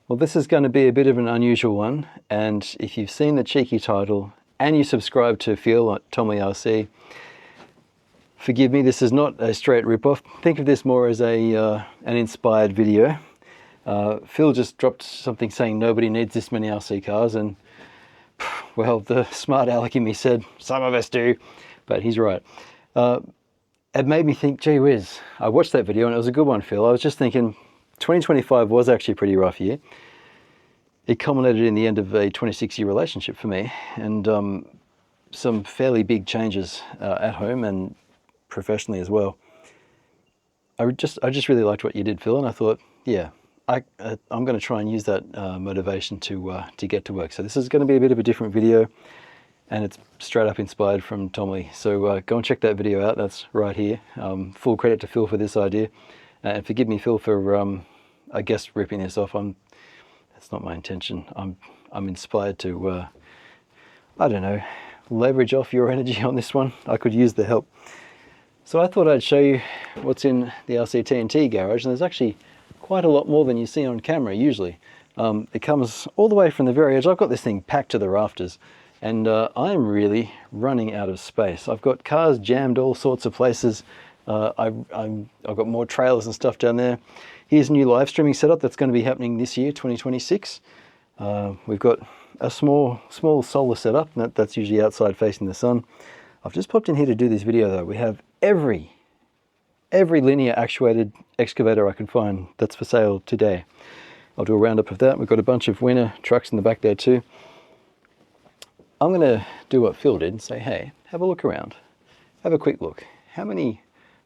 Well, this is going to be a bit of an unusual one, and if you've seen the cheeky title and you subscribe to Phil at Tomley RC, forgive me, this is not a straight rip-off. Think of this more as an inspired video. Phil just dropped something saying nobody needs this many RC cars, and well, the smart aleck in me said, some of us do, but he's right. It made me think, gee whiz, I watched that video and it was a good one, Phil. I was just thinking, 2025 was actually a pretty rough year. It culminated in the end of a 26-year relationship for me, and some fairly big changes at home and professionally as well. I just really liked what you did, Phil, and I thought, yeah, I'm going to try and use that motivation to get to work. So this is going to be a bit of a different video, and it's straight up inspired from Tomley. So go and check that video out. That's right here. Full credit to Phil for this idea, and forgive me, Phil, for I guess ripping this off. That's not my intention. I'm inspired to I don't know, leverage off your energy on this one. I could use the help. So I thought I'd show you what's in the RC-TNT garage, and there's actually quite a lot more than you see on camera usually. It comes all the way from the very edge. I've got this thing packed to the rafters, and I'm really running out of space. I've got cars jammed all sorts of places. I've got more trailers and stuff down there. Here's a new live streaming setup that's going to be happening this year, 2026. We've got a small solar setup that's usually outside facing the sun. I've just popped in here to do this video though. We have every linear actuated excavator I could find that's for sale today. I'll do a roundup of that. We've got a bunch of winter trucks in the back there too. I'm going to do what Phil did and say, hey, have a look around. Have a quick look. How many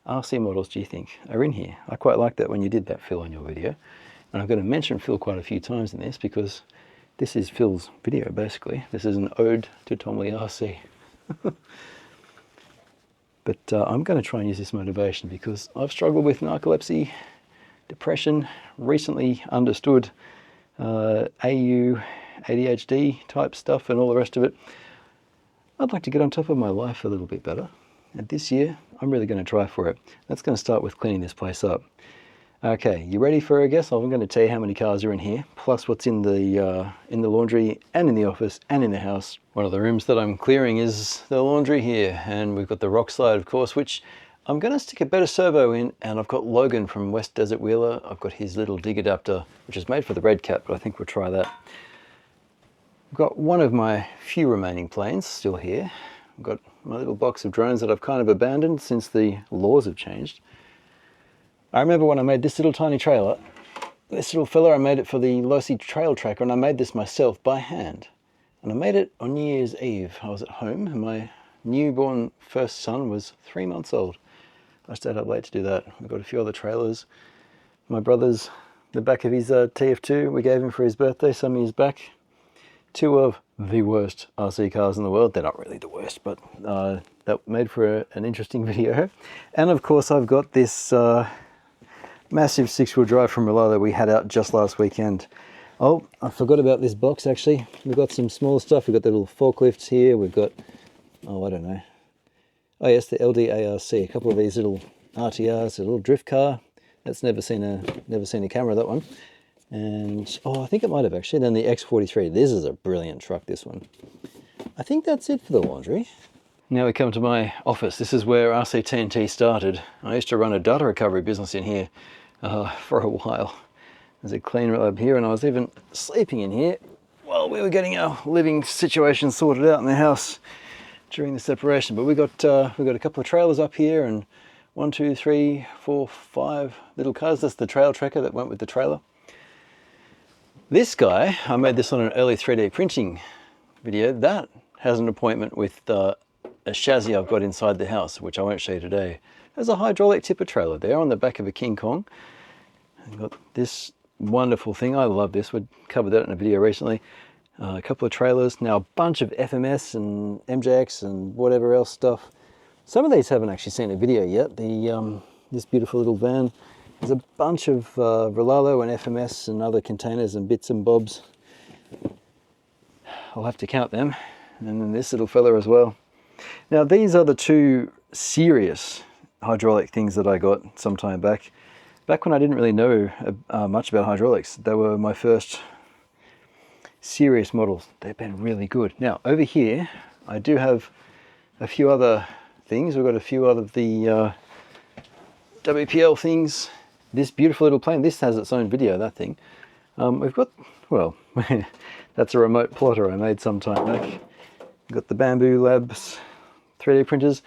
RC models do you think are in here? I quite like that when you did that, Phil, on your video. And I'm going to mention Phil quite a few times in this because this is Phil's video, basically. This is an ode to Tomley RC. But I'm going to try and use this motivation because I've struggled with narcolepsy, depression, recently understood AU, ADHD type stuff and all the rest of it. I'd like to get on top of my life a little bit better. And this year, I'm really going to try for it. That's going to start with cleaning this place up. Okay, you ready for a guess? I'm going to tell you how many cars are in here, plus what's in the laundry and in the office and in the house. One of the rooms that I'm clearing is the laundry here, and we've got the rock slide, of course, which I'm going to stick a better servo in, and I've got Logan from West Desert Wheeler. I've got his little dig adapter, which is made for the Red Cat, but I think we'll try that. I've got one of my few remaining planes still here. I've got my little box of drones that I've kind of abandoned since the laws have changed. I remember when I made this little tiny trailer, this little fella, I made it for the Losi Trail Tracker, and I made this myself by hand. And I made it on New Year's Eve. I was at home and my newborn first son was 3 months old. I stayed up late to do that. We've got a few other trailers. My brother's, the back of his TF2, we gave him for his birthday some years back. Two of the worst RC cars in the world. They're not really the worst, but that made for an interesting video. And of course I've got this massive 6-wheel drive from Rollo that we had out just last weekend. Oh, I forgot about this box actually. We've got some small stuff. We've got the little forklifts here. We've got, oh, I don't know. Oh yes, the LDARC. A couple of these little RTRs, a little drift car. That's never seen a camera, that one. And, oh, I think it might have actually. Then the X43. This is a brilliant truck, this one. I think that's it for the laundry. Now we come to my office. This is where RC-TNT started. I used to run a data recovery business in here for a while. There's a clean room up here, and I was even sleeping in here while we were getting our living situation sorted out in the house during the separation. But we got a couple of trailers up here, and 1, 2, 3, 4, 5 little cars. That's the trail tracker that went with the trailer. This guy, I made this on an early 3D printing video. That has an appointment with a chassis I've got inside the house, which I won't show you today. There's a hydraulic tipper trailer there on the back of a King Kong. I've got this wonderful thing. I love this. We covered that in a video recently. A couple of trailers. Now a bunch of FMS and MJX and whatever else stuff. Some of these haven't actually seen a video yet. This beautiful little van. There's a bunch of Rolalo and FMS and other containers and bits and bobs. I'll have to count them. And then this little fella as well. Now these are the two serious hydraulic things that I got some time back. Back when I didn't really know much about hydraulics, they were my first serious models. They've been really good. Now over here I do have a few other things. We've got a few other of the WPL things. This beautiful little plane, this has its own video, that thing. We've got, well, that's a remote plotter I made some time back. We've got the Bamboo Labs 3D printers.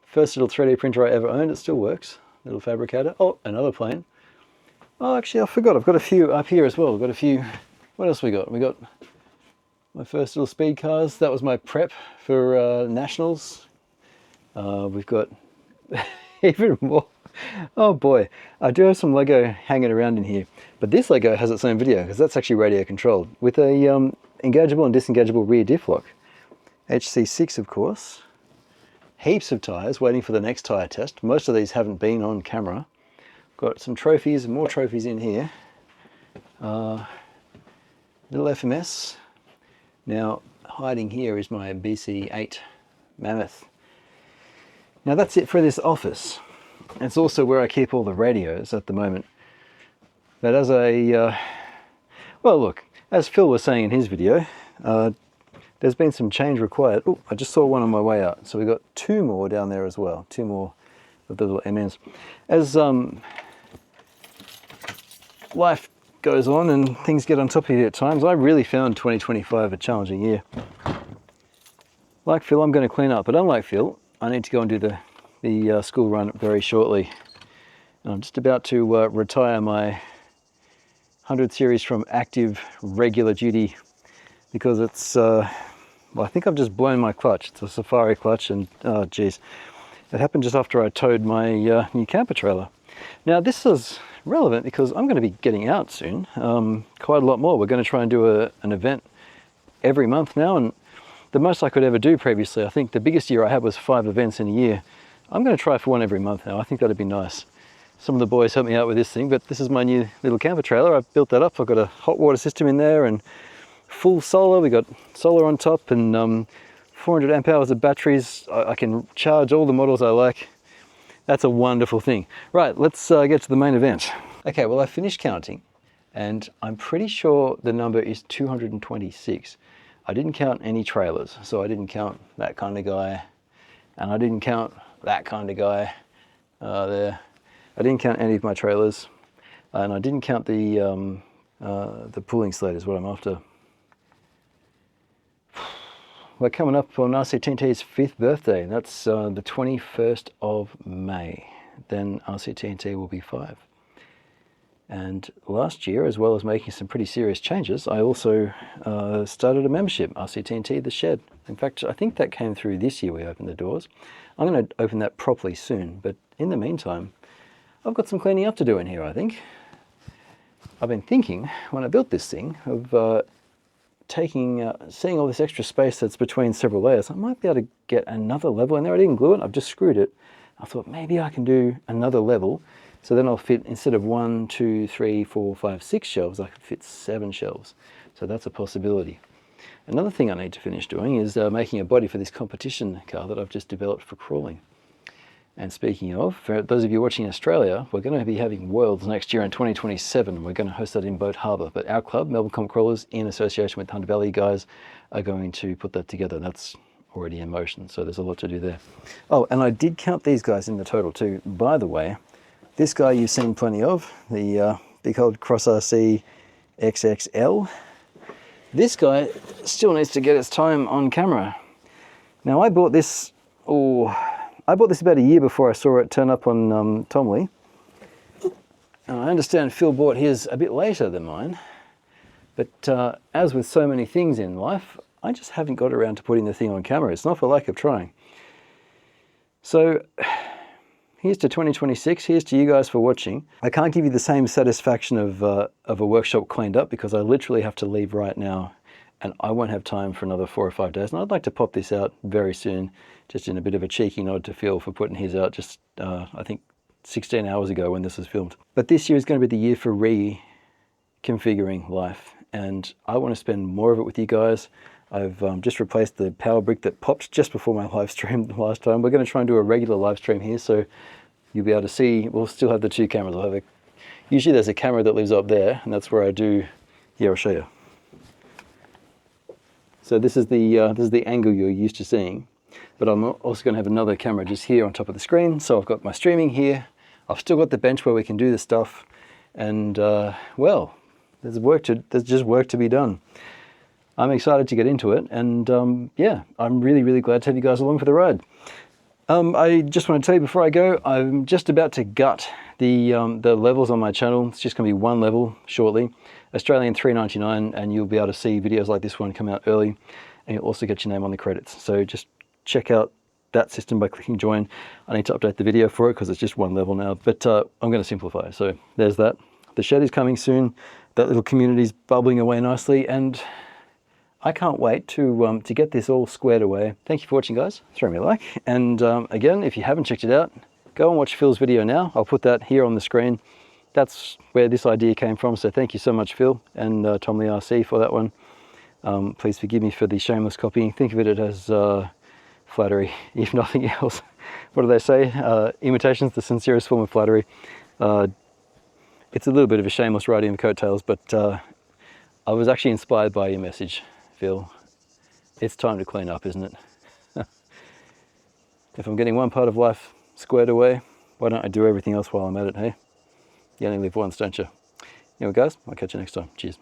First little 3D printer I ever owned, it still works. Little fabricator. Oh, another plane. Oh, actually I forgot, I've got a few up here as well. We've got a few, what else we got? We got my first little speed cars. That was my prep for nationals. We've got even more. Oh boy, I do have some Lego hanging around in here, but this Lego has its own video because that's actually radio controlled with a engageable and disengageable rear diff lock. HC6 of course. Heaps of tyres waiting for the next tyre test. Most of these haven't been on camera. Got some trophies, more trophies in here. Little FMS. Now hiding here is my BC8 Mammoth. Now that's it for this office. It's also where I keep all the radios at the moment. But as a, well look, as Phil was saying in his video, there's been some change required. Oh, I just saw one on my way out. So we got two more down there as well. Two more of the little MNs. As life goes on and things get on top of you at times, I really found 2025 a challenging year. Like Phil, I'm going to clean up, but unlike Phil, I need to go and do the school run very shortly. And I'm just about to retire my 100 series from active regular duty because it's, well, I think I've just blown my clutch. It's a Safari clutch and, oh geez, it happened just after I towed my new camper trailer. Now this is relevant because I'm going to be getting out soon, quite a lot more. We're going to try and do an event every month now, and the most I could ever do previously, I think the biggest year I had was 5 events in a year. I'm going to try for one every month now. I think that'd be nice. Some of the boys helped me out with this thing, but this is my new little camper trailer. I've built that up. I've got a hot water system in there and full solar. We got solar on top and 400 amp hours of batteries. I can charge all the models I like. That's a wonderful thing. Right, let's get to the main event. Okay, well I finished counting and I'm pretty sure the number is 226. I didn't count any trailers, so I didn't count that kind of guy, and I didn't count that kind of guy there. I didn't count any of my trailers, and I didn't count the pulling sled is what I'm after. We're coming up on RC-TNT's 5th birthday. That's the 21st of May. Then RC-TNT will be 5. And last year, as well as making some pretty serious changes, I also started a membership, RC-TNT The Shed. In fact, I think that came through this year we opened the doors. I'm going to open that properly soon, but in the meantime, I've got some cleaning up to do in here, I think. I've been thinking, when I built this thing, of seeing all this extra space that's between several layers, I might be able to get another level in there. I didn't glue it, I've just screwed it. I thought maybe I can do another level, so then I'll fit, instead of 1, 2, 3, 4, 5, 6 shelves, I can fit 7 shelves. So that's a possibility. Another thing I need to finish doing is making a body for this competition car that I've just developed for crawling. And speaking of, for those of you watching in Australia, we're going to be having Worlds next year in 2027. We're going to host that in Boat Harbour. But our club, Melbourne Comp Crawlers, in association with Hunter Valley guys, are going to put that together. That's already in motion, so there's a lot to do there. Oh, and I did count these guys in the total too. By the way, this guy you've seen plenty of, the big old Cross RC XXL. This guy still needs to get its time on camera. Now I bought this, about a year before I saw it turn up on Tomley. And I understand Phil bought his a bit later than mine. But as with so many things in life, I just haven't got around to putting the thing on camera. It's not for lack of trying. So here's to 2026. Here's to you guys for watching. I can't give you the same satisfaction of a workshop cleaned up because I literally have to leave right now and I won't have time for another 4 or 5 days. And I'd like to pop this out very soon, just in a bit of a cheeky nod to Phil for putting his out just, I think, 16 hours ago when this was filmed. But this year is going to be the year for reconfiguring life. And I want to spend more of it with you guys. I've just replaced the power brick that popped just before my live stream last time. We're going to try and do a regular live stream here. So you'll be able to see, we'll still have the two cameras. I'll have a, usually there's a camera that lives up there, and that's where I do, here I'll show you. So this is the angle you're used to seeing, but I'm also going to have another camera just here on top of the screen. So I've got my streaming here, I've still got the bench where we can do this stuff, and well, there's just work to be done. I'm excited to get into it, and yeah, I'm really glad to have you guys along for the ride. I just want to tell you before I go, I'm just about to gut the levels on my channel. It's just going to be one level shortly, Australian $3.99, and you'll be able to see videos like this one come out early, and you'll also get your name on the credits. So just check out that system by clicking join. I need to update the video for it because it's just one level now, but I'm going to simplify. So there's that. The shed is coming soon. That little community is bubbling away nicely, and I can't wait to get this all squared away. Thank you for watching, guys. Throw me a like. And again, if you haven't checked it out, go and watch Phil's video now. I'll put that here on the screen. That's where this idea came from. So thank you so much, Phil, and Tomley RC for that one. Please forgive me for the shameless copying. Think of it as flattery, if nothing else. What do they say? Imitation's the sincerest form of flattery. It's a little bit of a shameless riding of coattails, but I was actually inspired by your message, Phil. It's time to clean up, isn't it? If I'm getting one part of life squared away, why don't I do everything else while I'm at it, hey? You only live once, don't you? Anyway, guys, I'll catch you next time. Cheers.